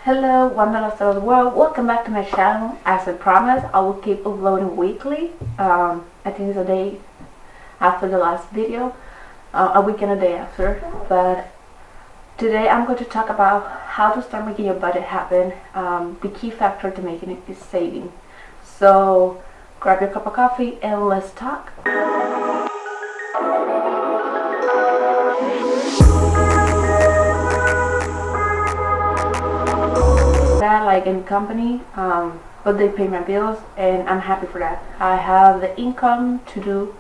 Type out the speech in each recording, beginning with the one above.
Hello, wanderers of the world. Welcome back to my channel. As I promised, I will keep uploading weekly. I think it's a day after the last video, a week and a day after. But today I'm going to talk about how to start making your budget happen. The key factor to making it is saving. So grab your cup of coffee and let's talk. Like in company, but they pay my bills and I'm happy for that. I have the income to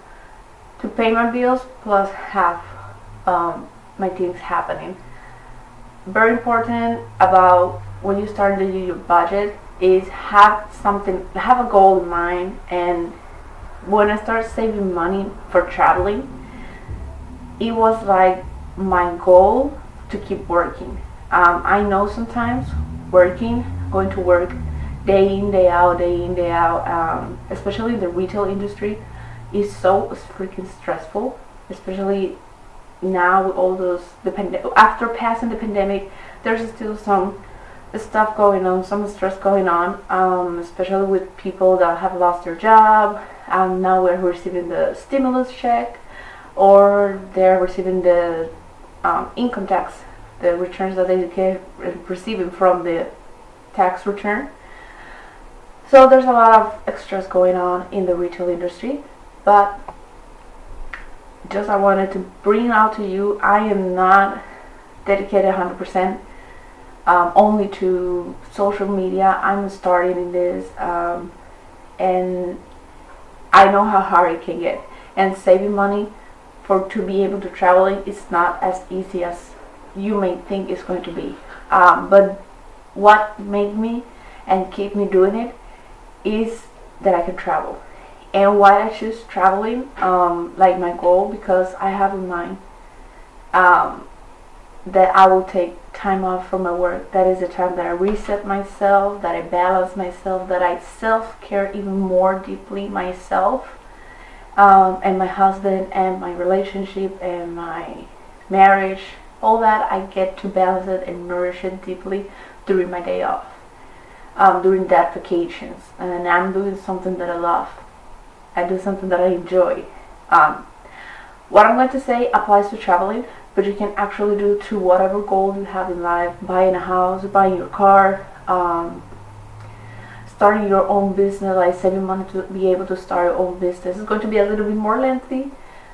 pay my bills plus have my things happening. Very important about when you start to do your budget is have a goal in mind. And when I started saving money for traveling, it was like my goal to keep working. I know sometimes going to work day in, day out, especially in the retail industry, is so freaking stressful. Especially now with all those, after passing the pandemic, there's still some stuff going on, some stress going on, especially with people that have lost their job, and now we're receiving the stimulus check, or they're receiving the income tax, the returns that they get receiving from the tax return. So there's a lot of extras going on in the retail industry, but just I wanted to bring out to you, I am not dedicated 100% only to social media. I'm starting in this, and I know how hard it can get, and saving money to be able to travel is not as easy as you may think it's going to be. But what made me and keep me doing it is that I can travel. And why I choose traveling, like my goal, because I have in mind that I will take time off from my work. That is the time that I reset myself, that I balance myself, that I self-care even more deeply myself, and my husband, and my relationship, and my marriage. All that I get to balance it and nourish it deeply during my day off, during that vacations. And I'm doing something that I love. I do something that I enjoy. What I'm going to say applies to traveling, but you can actually do to whatever goal you have in life. Buying a house, buying your car, starting your own business, like saving money to be able to start your own business. It's going to be a little bit more lengthy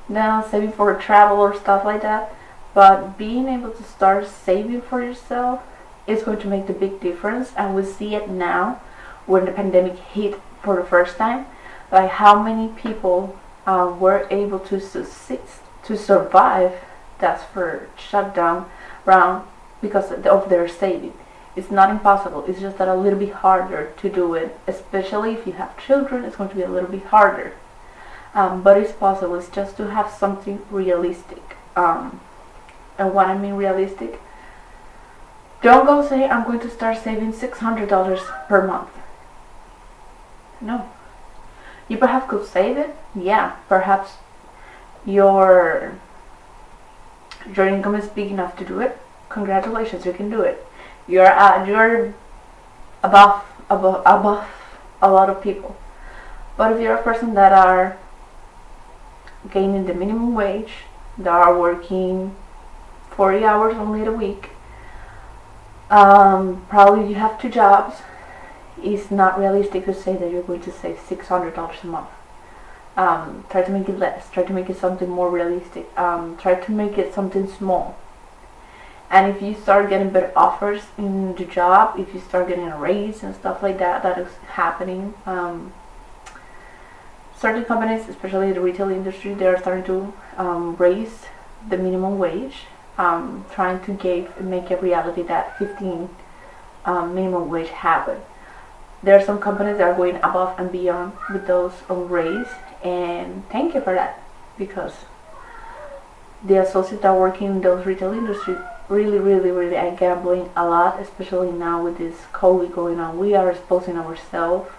than saving for travel or stuff like that. But being able to start saving for yourself is going to make the big difference. And we see it now when the pandemic hit for the first time, like how many people were able to survive that for shutdown round because of their saving. It's not impossible, it's just that a little bit harder to do it, especially if you have children. It's going to be a little bit harder, but it's possible. It's just to have something realistic. And what I mean realistic, don't go say I'm going to start saving $600 per month. No. You perhaps could save it. Yeah, perhaps your income is big enough to do it. Congratulations, you can do it. You're above a lot of people. But if you're a person that are gaining the minimum wage, that are working 40 hours only a week, probably you have 2 jobs, it's not realistic to say that you're going to save $600 a month. Try to make it less. Try to make it something more realistic. Try to make it something small. And if you start getting better offers in the job, if you start getting a raise and stuff like that, that is happening. Certain companies, especially the retail industry, they are starting to raise the minimum wage, trying to make a reality that 15 minimum wage happen. There are some companies that are going above and beyond with those raise, and thank you for that, because the associates that are working in those retail industry really are gambling a lot, especially now with this COVID going on. We are exposing ourselves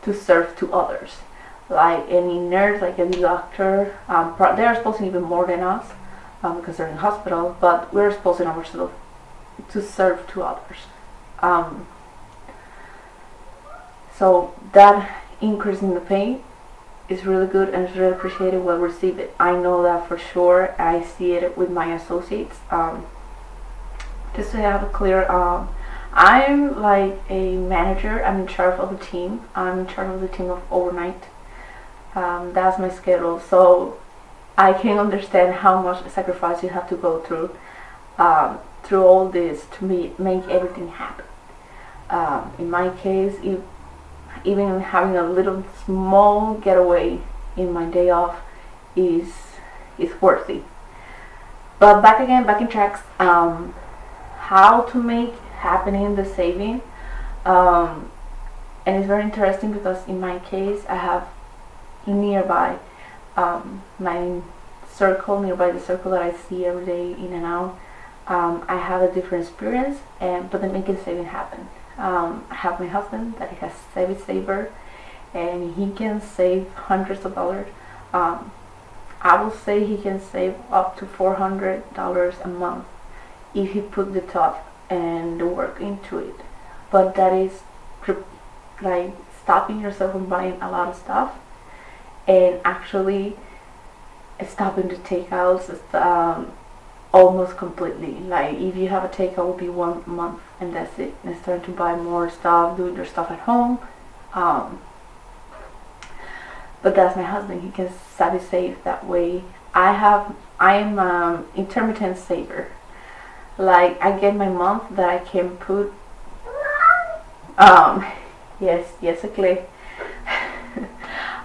to serve to others, like any nurse, like any doctor. They are exposing even more than us, because they're in hospitals, but we're exposing ourselves to serve to others. Um, so that increase in the pay is really good and it's really appreciated, well received. I know that for sure. I see it with my associates. Just to have a clear, I'm like a manager. I'm in charge of the team. I'm in charge of the team of overnight. That's my schedule. So I can understand how much sacrifice you have to go through all this to make everything happen. In my case, even having a little small getaway in my day off is worthy. But back in tracks. How to make happening the saving, and it's very interesting because in my case I have nearby my circle, nearby the circle that I see every day in and out. I have a different experience, but they make saving happen. I have my husband that he has saver, and he can save hundreds of dollars. I will say he can save up to $400 a month if you put the thought and the work into it. But that is like stopping yourself from buying a lot of stuff and actually stopping the takeouts almost completely. Like if you have a takeout, will be 1 month and that's it. And starting to buy more stuff, doing your stuff at home. But that's my husband. He can savvy save that way. I am intermittent saver. Like I get my month that I can put yes okay.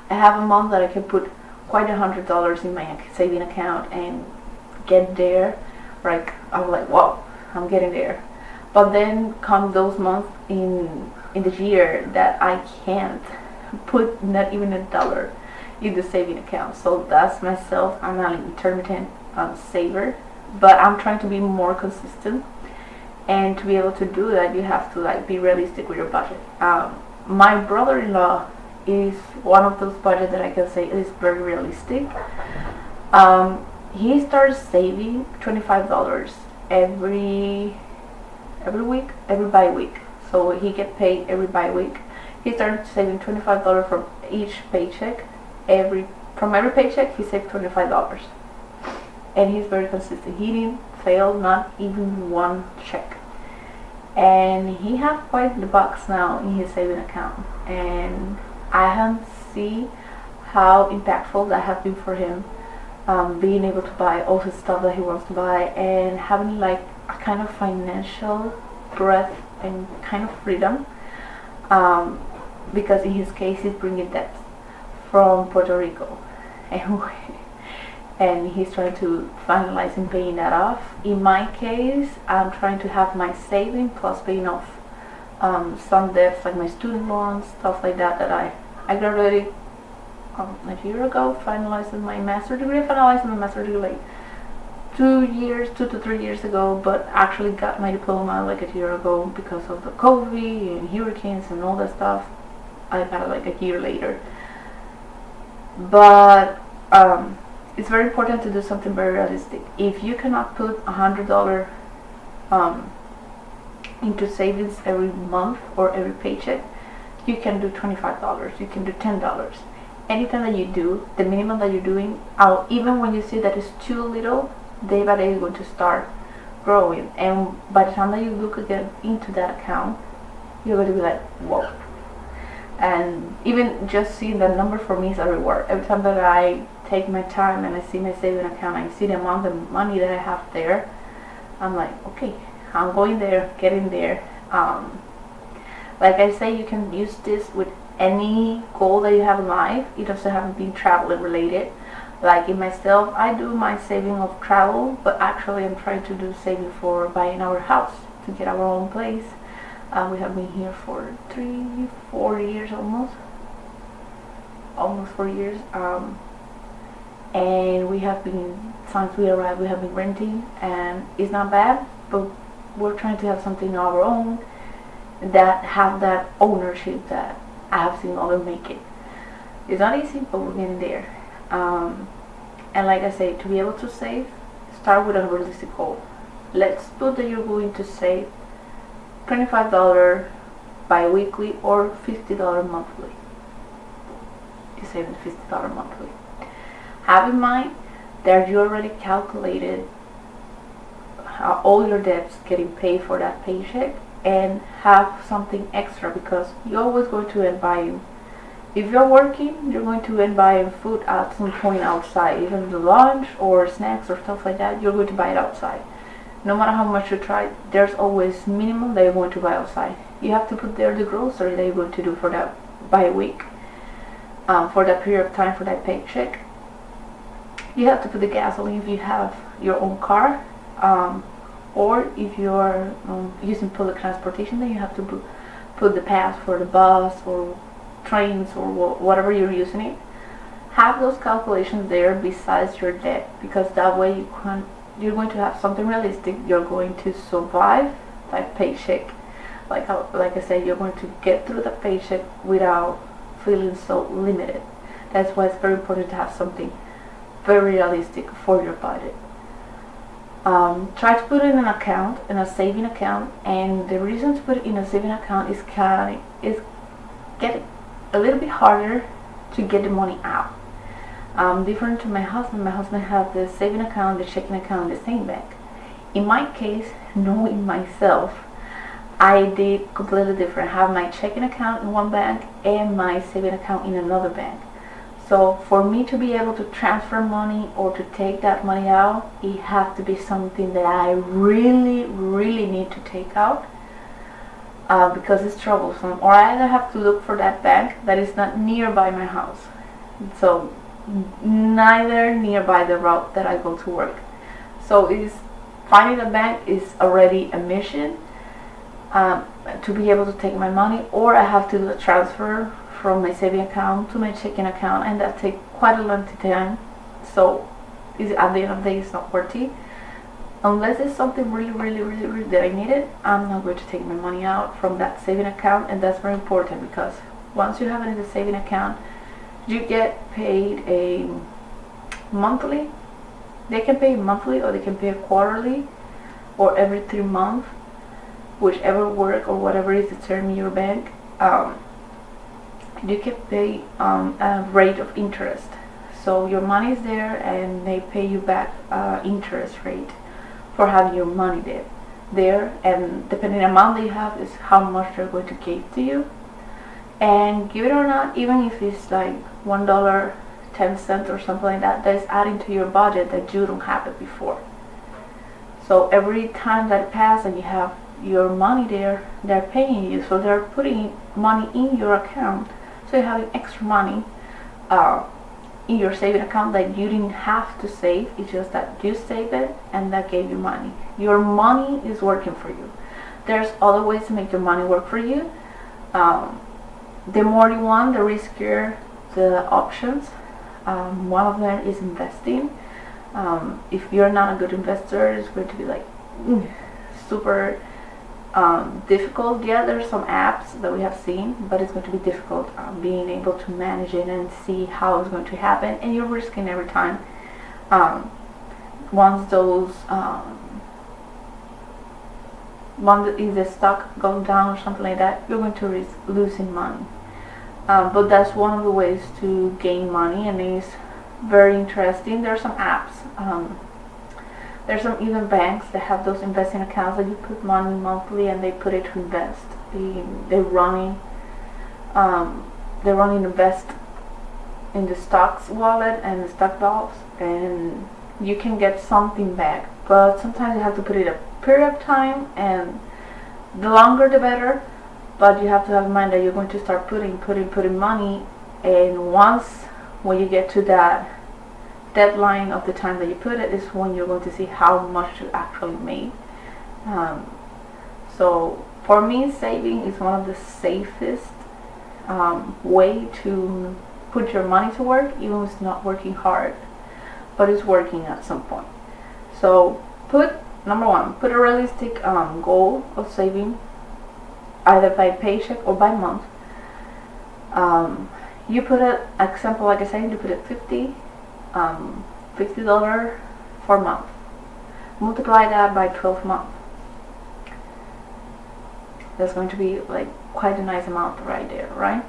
I have a month that I can put quite $100 in my saving account and get there. Like I'm like, wow, I'm getting there. But then come those months in the year that I can't put not even $1 in the saving account. So that's myself. I'm not an intermittent saver, but I'm trying to be more consistent. And to be able to do that, you have to like be realistic with your budget. My brother-in-law is one of those budgets that I can say is very realistic. He starts saving $25 every week, every bi-week. So he get paid every bi-week. He started saving $25 from each paycheck. From every paycheck, he saved $25. And he's very consistent. He didn't fail, not even one check. And he has quite the bucks now in his saving account. And I have seen how impactful that has been for him. Being able to buy all his stuff that he wants to buy and having like a kind of financial breath and kind of freedom. Because in his case, he's bringing debt from Puerto Rico. And he's trying to finalize and paying that off. In my case, I'm trying to have my saving plus paying off some debts like my student loans, stuff like that I graduated a year ago, finalizing my master's degree. I finalized my master's degree like 2 to 3 years ago, but actually got my diploma like a year ago because of the COVID and hurricanes and all that stuff. I got it like a year later. But it's very important to do something very realistic. If you cannot put $100 into savings every month or every paycheck, you can do $25, you can do $10. Anything that you do, the minimum that you're doing, even when you see that it's too little, day by day you're going to start growing. And by the time that you look again into that account, you're going to be like, whoa. And even just seeing that number for me is a reward. Every time that I take my time and I see my saving account, I see the amount of money that I have there, I'm like, okay, I'm going there, getting there. Like I say, you can use this with any goal that you have in life. It doesn't have to be travel related. Like in myself, I do my saving of travel, but actually I'm trying to do saving for buying our house, to get our own place. We have been here for 4 years almost 4 years. And we have been, since we arrived, we have been renting, and it's not bad, but we're trying to have something of our own that have that ownership that I have seen others make it. It's not easy, but we're getting there. And like I say, to be able to save, start with a realistic goal. Let's put that you're going to save $25 bi-weekly or $50 monthly. You're saving $50 monthly. Have in mind that you already calculated all your debts getting paid for that paycheck, and have something extra, because you're always going to end buying. If you're working, you're going to end buying food at some point outside, even the lunch or snacks or stuff like that. You're going to buy it outside. No matter how much you try, there's always minimum that you're going to buy outside. You have to put there the grocery that you're going to do for that by a week, for that period of time, for that paycheck. You have to put the gasoline if you have your own car, or if you're using public transportation, then you have to put the pass for the bus or trains or whatever you're using it. Have those calculations there besides your debt, because that way you're going to have something realistic. You're going to survive that paycheck. Like I said, you're going to get through the paycheck without feeling so limited. That's why it's very important to have something very realistic for your budget. Try to put it in an account, in a saving account, and the reason to put it in a saving account is get a little bit harder to get the money out. Different to my husband has the saving account, the checking account in the same bank. In my case, knowing myself, I did completely different. I have my checking account in one bank and my saving account in another bank. So for me to be able to transfer money or to take that money out, it has to be something that I really, really need to take out, because it's troublesome. Or I either have to look for that bank that is not nearby my house. So neither nearby the route that I go to work. So finding a bank is already a mission, to be able to take my money, or I have to do a transfer from my saving account to my checking account, and that takes quite a long time. So at the end of the day, it's not worth it. Unless it's something really, really, really, really that I needed, I'm not going to take my money out from that saving account. And that's very important, because once you have it in the saving account, you get paid a monthly. They can pay monthly, or they can pay quarterly, or every 3 months, whichever work or whatever is the term in your bank. You can pay a rate of interest. So your money is there, and they pay you back interest rate for having your money there. And depending on the amount that you have is how much they're going to give to you. And give it or not, even if it's like $1.10 or something like that, that's adding to your budget that you don't have it before. So every time that passes and you have your money there, they're paying you. So they're putting money in your account. So you're having extra money in your saving account that you didn't have to save. It's just that you saved it, and that gave you money. Your money is working for you. There's other ways to make your money work for you. The more you want, the riskier the options. One of them is investing. If you're not a good investor, it's going to be like super difficult. Yeah, there's some apps that we have seen, but it's going to be difficult being able to manage it and see how it's going to happen, and you're risking every time. Once if the stock goes down or something like that, you're going to risk losing money. But that's one of the ways to gain money, and it's very interesting. There are some apps. There's some even banks that have those investing accounts that you put money monthly, and they put it to invest. They're running invest in the stocks wallet and the stock vaults, and you can get something back. But sometimes you have to put it a period of time, and the longer the better. But you have to have in mind that you're going to start putting money, and when you get to that deadline of the time that you put it, is when you're going to see how much you actually made. So for me, saving is one of the safest way to put your money to work, even if it's not working hard, but it's working at some point. So number one, put a realistic goal of saving, either by paycheck or by month. You put an example, like I said, you put it $50 for a month. Multiply that by 12 months. That's going to be like quite a nice amount right there, right?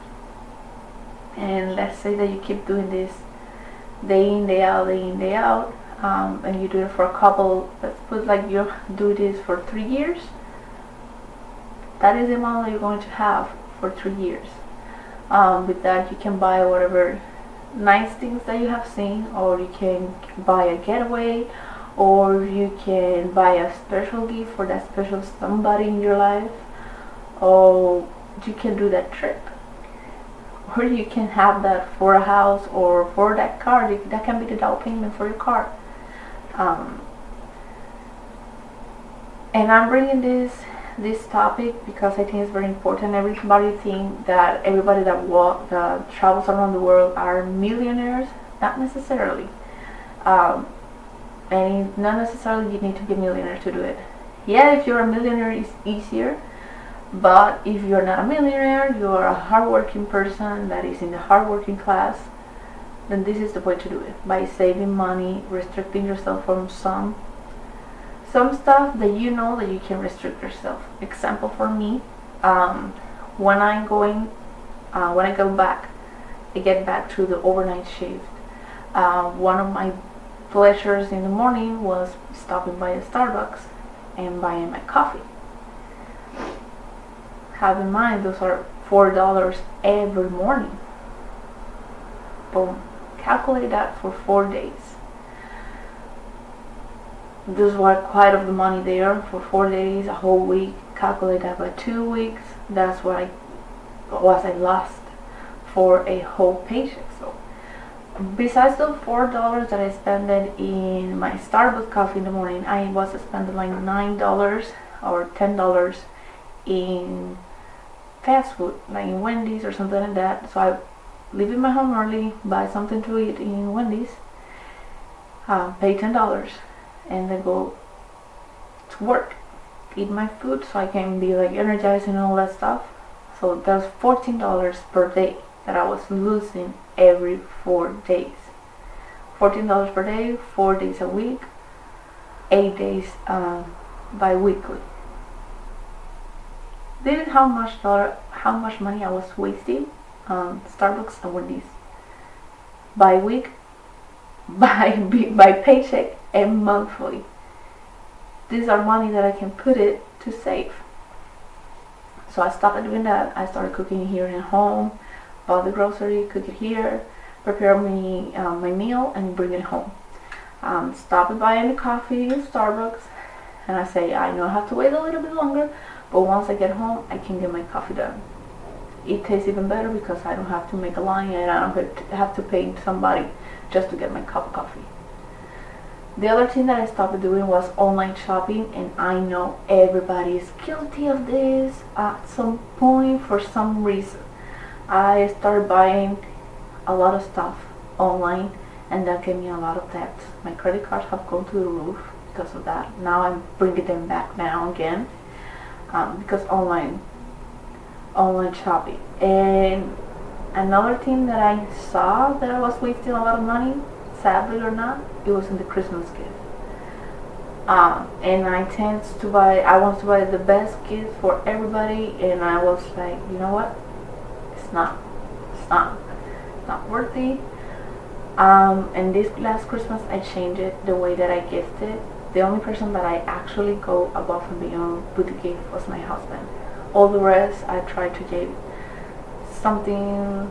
And let's say that you keep doing this day in, day out, day in, day out, and you do it for a couple, let's put like you do this for 3 years. That is the amount that you're going to have for 3 years. With that, you can buy whatever nice things that you have seen, or you can buy a getaway, or you can buy a special gift for that special somebody in your life, or you can do that trip, or you can have that for a house or for that car. That can be the down payment for your car. And I'm bringing this topic because I think it's very important. Everybody think that everybody that travels around the world are millionaires. Not necessarily. And not necessarily you need to be a millionaire to do it. Yeah, if you're a millionaire, it's easier. But if you're not a millionaire, you are a hardworking person that is in the hardworking class, then this is the way to do it. By saving money, restricting yourself from some stuff that you know that you can restrict yourself. Example for me, when I get back to the overnight shift, one of my pleasures in the morning was stopping by a Starbucks and buying my coffee. Have in mind, those are $4 every morning. Boom. Calculate that for 4 days. Those were quite of the money there for 4 days, a whole week. Calculate that by 2 weeks. That's what I lost for a whole paycheck. So besides the $4 that I spent in my Starbucks coffee in the morning, I was spending like $9 or $10 in fast food, like in Wendy's or something like that. So I leave in my home early, buy something to eat in Wendy's, pay $10, and then go to work, eat my food so I can be like energized and all that stuff. So that's $14 per day that I was losing every 4 days. $14 per day, 4 days a week, 8 days bi-weekly. This is how much money I was wasting on Starbucks and Wendy's by week, by paycheck, and monthly. These are money that I can put it to save. So I stopped doing that. I started cooking here at home, bought the grocery, cook it here, prepare me my meal, and bring it home. Stop buying the coffee in Starbucks, and I say I know I have to wait a little bit longer, but once I get home, I can get my coffee done. It tastes even better because I don't have to make a line and I don't have to pay somebody just to get my cup of coffee. The other thing that I stopped doing was online shopping, and I know everybody is guilty of this at some point for some reason. I started buying a lot of stuff online, and that gave me a lot of debt. My credit cards have gone to the roof because of that. Now I'm bringing them back now again. Because online shopping. And another thing that I saw that I was wasting a lot of money, sadly or not, it was in the Christmas gift. And I want to buy the best gift for everybody, and I was like, you know what? It's not worthy. And this last Christmas I changed it, the way that I gifted. The only person that I actually go above and beyond with the gift was my husband. All the rest I tried to give something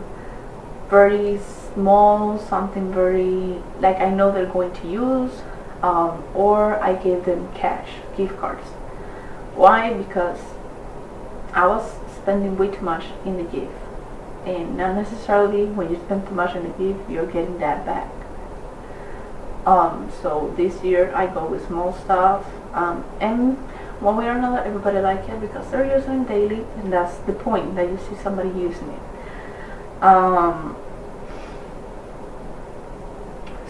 very small, something very like I know they're going to use, or I gave them cash, gift cards. Why? Because I was spending way too much in the gift, and not necessarily when you spend too much in the gift you're getting that back. So this year I go with small stuff, and one way or another everybody like it because they're using it daily, and that's the point, that you see somebody using it.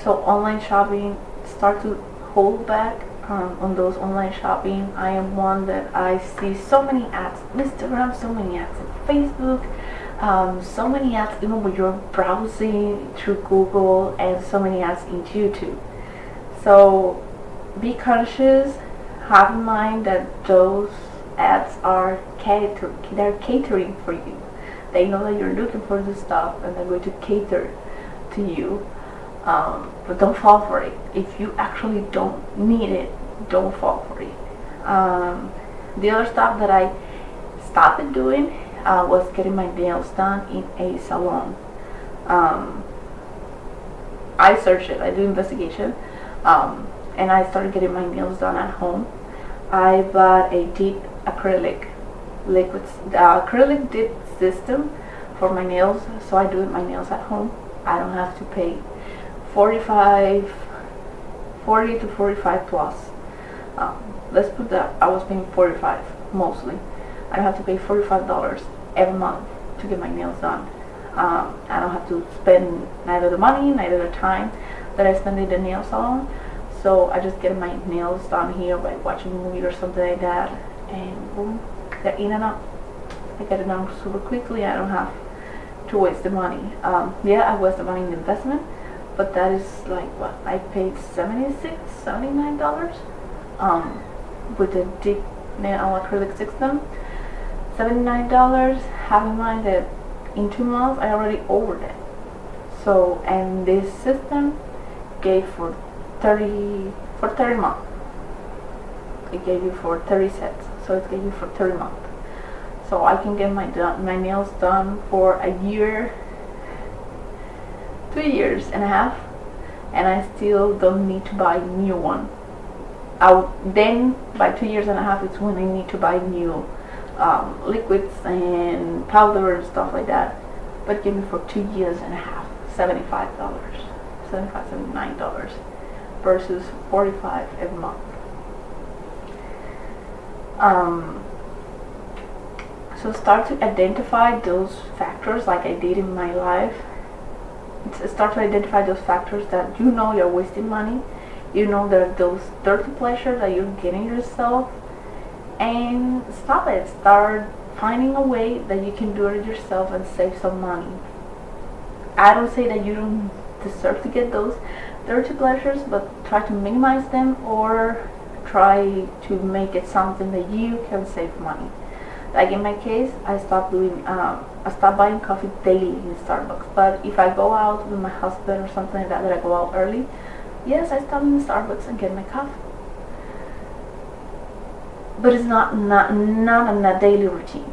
So online shopping, start to hold back on those online shopping. I am one that I see so many ads on Instagram, so many ads on Facebook, so many ads even when you're browsing through Google, and so many ads in YouTube. So be conscious, have in mind that those ads are they're catering for you. They know that you're looking for this stuff and they're going to cater to you. But don't fall for it. If you actually don't need it, don't fall for it. The other stuff that I stopped doing was getting my nails done in a salon. I search it, I do investigation, and I started getting my nails done at home. I bought a deep acrylic acrylic dip system for my nails, so I do my nails at home. I don't have to pay 40 to 45 plus. Let's put that, I was paying 45 mostly. I don't have to pay $45 every month to get my nails done. I don't have to spend neither the money, neither the time that I spend in the nail salon. So I just get my nails done here by watching a movie or something like that, and boom, they're in and out. I get it done super quickly. I don't have to waste the money. Yeah, I waste the money in the investment, but that is like what I paid $79 with the deep nail acrylic system. $79. Have in mind that in 2 months I already overed it. So, and this system gave for 30 months. It gave you for 30 sets, so it gave you for 30 months. So I can get my nails done for a year, 2 years and a half, and I still don't need to buy a new one. Then by 2 years and a half, it's when I need to buy new liquids and powder and stuff like that. But give me for 2 years and a half, $75, $79 versus 45 every month. So start to identify those factors like I did in my life. Start to identify those factors that you know you're wasting money. You know there are those dirty pleasures that you're getting yourself, and stop it. Start finding a way that you can do it yourself and save some money. I don't say that you don't deserve to get those dirty pleasures, but try to minimize them or try to make it something that you can save money. Like in my case, I stopped buying coffee daily in Starbucks. But if I go out with my husband or something like that I go out early, yes, I stop in Starbucks and get my coffee. But it's not a daily routine.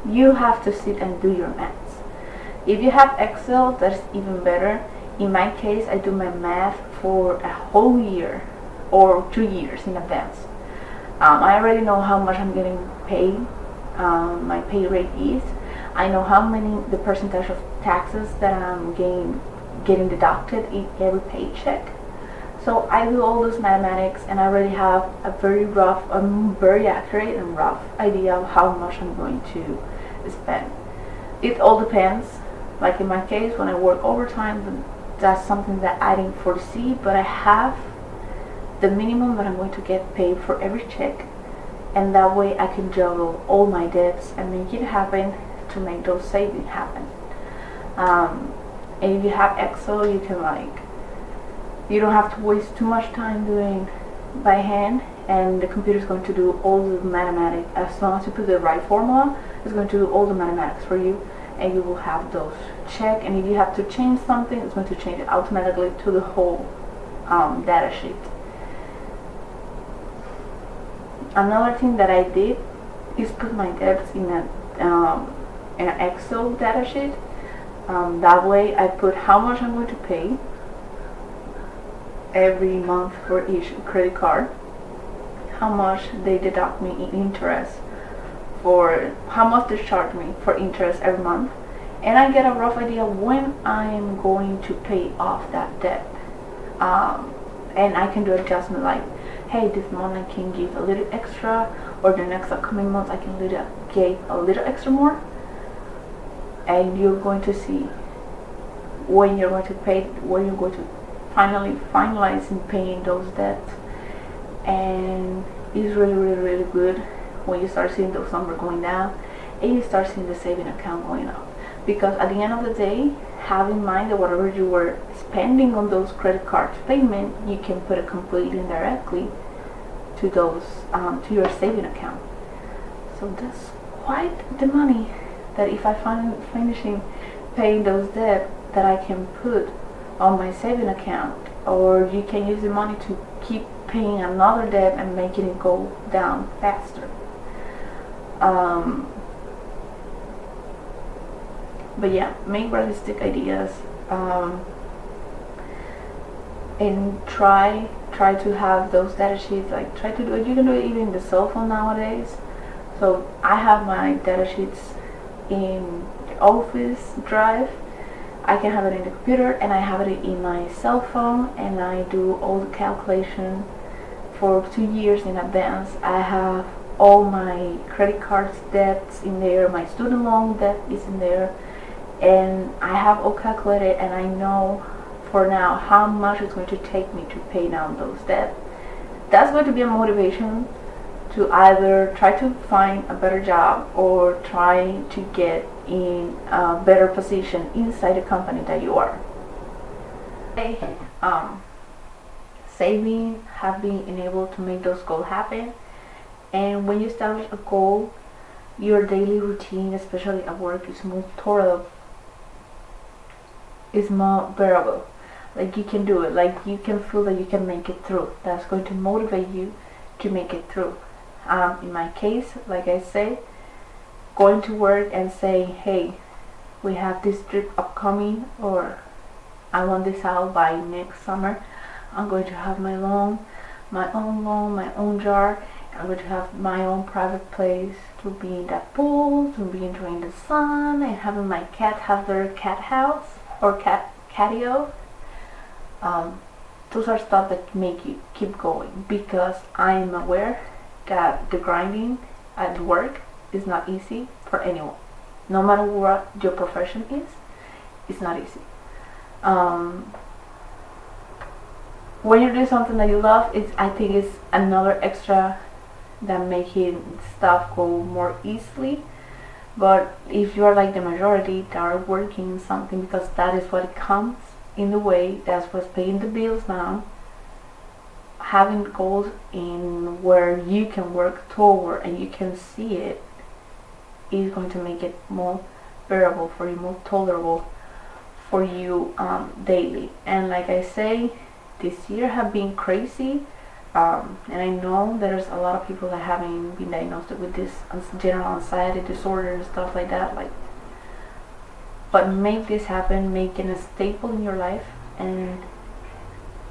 You have to sit and do your maths. If you have Excel, that's even better. In my case, I do my math for a whole year or 2 years in advance. I already know how much I'm getting paid. My pay rate is. I know the percentage of taxes that I'm getting deducted in every paycheck. So I do all those mathematics, and I already have a very accurate and rough idea of how much I'm going to spend. It all depends. Like in my case, when I work overtime, that's something that I didn't foresee, but I have the minimum that I'm going to get paid for every check, and that way I can juggle all my debts and make it happen to make those savings happen. And if you have Excel, you can you don't have to waste too much time doing by hand, and the computer is going to do all the mathematics. As long as you put the right formula, it's going to do all the mathematics for you, and you will have those check. And if you have to change something, it's going to change it automatically to the whole data sheet. Another thing that I did is put my debts in an Excel data sheet. That way I put how much I'm going to pay every month for each credit card, how much they deduct me in interest, for how much they charge me for interest every month, and I get a rough idea when I'm going to pay off that debt. And I can do adjustment like, hey, this month I can give a little extra, or the next upcoming month I can give a little extra more. And you're going to see when you're going to pay, when you're going to finally finalize in paying those debts. And it's really good when you start seeing those numbers going down and you start seeing the saving account going up. Because at the end of the day, have in mind that whatever you were spending on those credit card payments, you can put it completely indirectly to those to your saving account. So that's quite the money that if I find finishing paying those debt that I can put on my saving account, or you can use the money to keep paying another debt and making it go down faster. But yeah, make realistic ideas, and try to have those data sheets. Like, try to do it. You can do it even in the cell phone nowadays. So I have my data sheets in the Office Drive. I can have it in the computer, and I have it in my cell phone, and I do all the calculation for 2 years in advance. I have all my credit cards debts in there, my student loan debt is in there, and I have all calculated, and I know for now how much it's going to take me to pay down those debts. That's going to be a motivation to either try to find a better job or try to get in a better position inside the company that you are. Saving have been enabled to make those goals happen, and when you establish a goal, your daily routine, especially at work, is more tolerable, is more bearable. Like, you can do it, like you can feel that you can make it through. That's going to motivate you to make it through. In my case, like I say, going to work and saying, hey, we have this trip upcoming, or I want this out by next summer. I'm going to have my own loan, my own jar. I'm going to have my own private place to be in that pool, to be enjoying the sun, and having my cat have their cat house or catio. Those are stuff that make you keep going, because I am aware that the grinding at work is not easy for anyone. No matter what your profession is, it's not easy. When you do something that you love, I think it's another extra that making stuff go more easily. But if you are like the majority that are working something because that is what it comes in the way, that's what's paying the bills now, having goals in where you can work toward and you can see it is going to make it more bearable for you, more tolerable for you daily. And like I say, this year have been crazy, and I know there's a lot of people that haven't been diagnosed with this general anxiety disorder and stuff like that. But make this happen, make it a staple in your life, and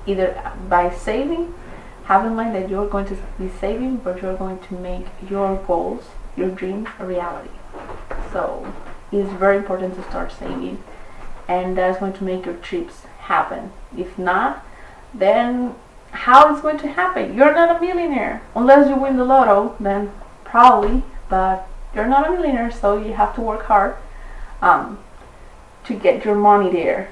either by saving, have in mind that you're going to be saving, but you're going to make your goals, your dreams, a reality. So it's very important to start saving, and that's going to make your trips happen. If not, then how is going to happen? You're not a millionaire unless you win the lotto, then probably, but you're not a millionaire, so you have to work hard to get your money there.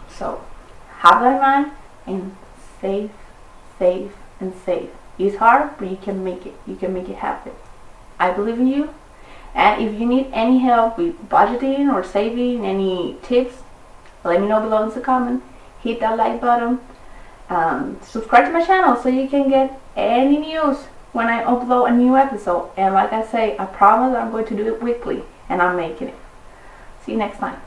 So have that in mind and save, and save. It's hard, but you can make it. You can make it happen. I believe in you. And if you need any help with budgeting or saving, any tips, let me know below in the comment. Hit that like button. Subscribe to my channel so you can get any news when I upload a new episode. And like I say, I promise I'm going to do it weekly, and I'm making it. See you next time.